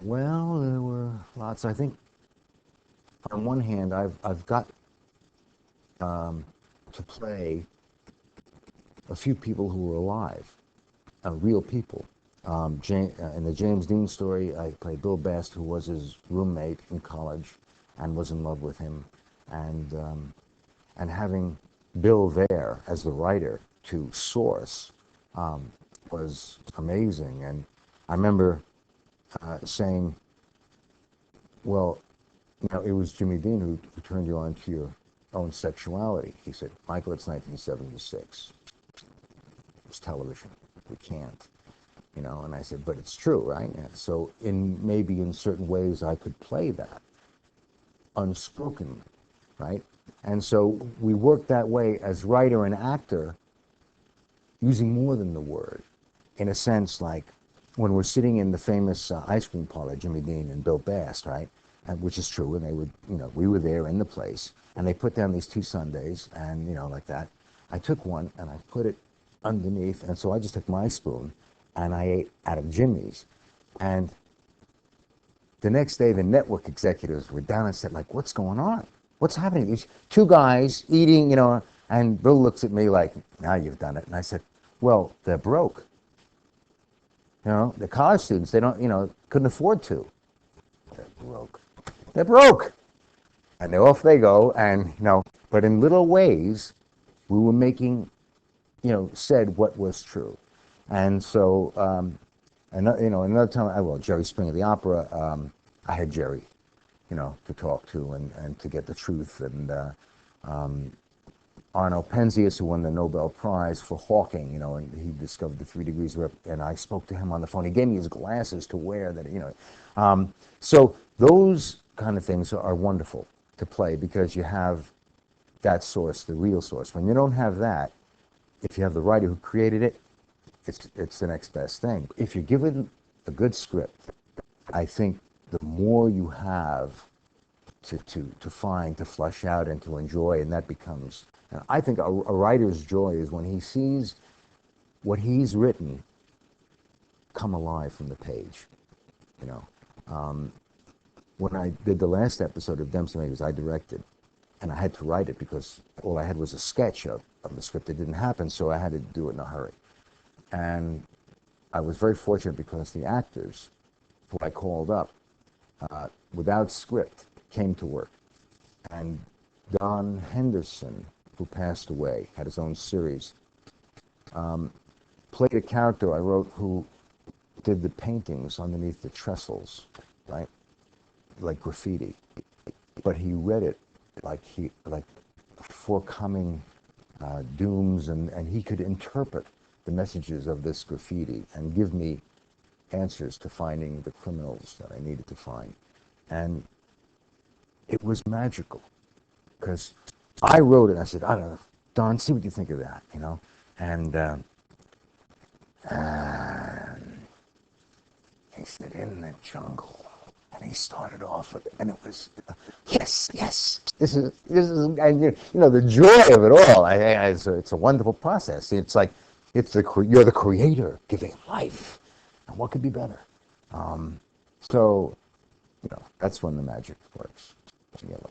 Well, there were lots. I think on one hand, I've got to play a few people who were alive, real people. In the James Dean story, I played Bill Bast, who was his roommate in college, and was in love with him, and having Bill there as the writer to source was amazing. And I remember saying, well, it was Jimmy Dean who turned you on to your own sexuality. He said, Michael, it's 1976. It's television. We can't. And I said, but it's true, right? And so maybe in certain ways I could play that unspoken, right? And so we work that way as writer and actor, using more than the word. In a sense, like when we're sitting in the famous ice cream parlor, Jimmy Dean and Bill Bast, right? And, which is true, and they would, we were there in the place, and they put down these 2 sundaes, and, like that. I took one, and I put it underneath, and so I just took my spoon, and I ate out of Jimmy's. And the next day, the network executives were down and said, like, what's going on? What's happening? These 2 guys eating, and Bill looks at me like, now you've done it. And I said, well, they're broke. The college students, they don't, couldn't afford to. They're broke. They're broke. And off they go, and, but in little ways, we were making, said what was true. And so, another time, Jerry Springer, the opera, I had Jerry, to talk to and to get the truth. And Arno Penzias, who won the Nobel Prize for Hawking, and he discovered the 3 degrees of, and I spoke to him on the phone. He gave me his glasses to wear that, so those kind of things are wonderful to play because you have that source, the real source. When you don't have that, if you have the writer who created it, it's the next best thing. If you're given a good script, I think the more you have to find, to flush out, and to enjoy, and that becomes. And I think a writer's joy is when he sees what he's written come alive from the page. When I did the last episode of Dempsey Makers, I directed, and I had to write it because all I had was a sketch of the script. It didn't happen, so I had to do it in a hurry. And I was very fortunate because the actors who I called up without script came to work. And Don Henderson, who passed away, had his own series, played a character I wrote who did the paintings underneath the trestles, right? Like graffiti. But he read it like forecoming dooms, and he could interpret the messages of this graffiti and give me answers to finding the criminals that I needed to find. And it was magical because I wrote it and I said, I don't know, Don, see what you think of that, And he said, in the jungle. And he started off with it, and it was, yes. This is, and the joy of it all. It's a wonderful process. It's like, you're the creator giving life, and what could be better? So, that's when the magic works together.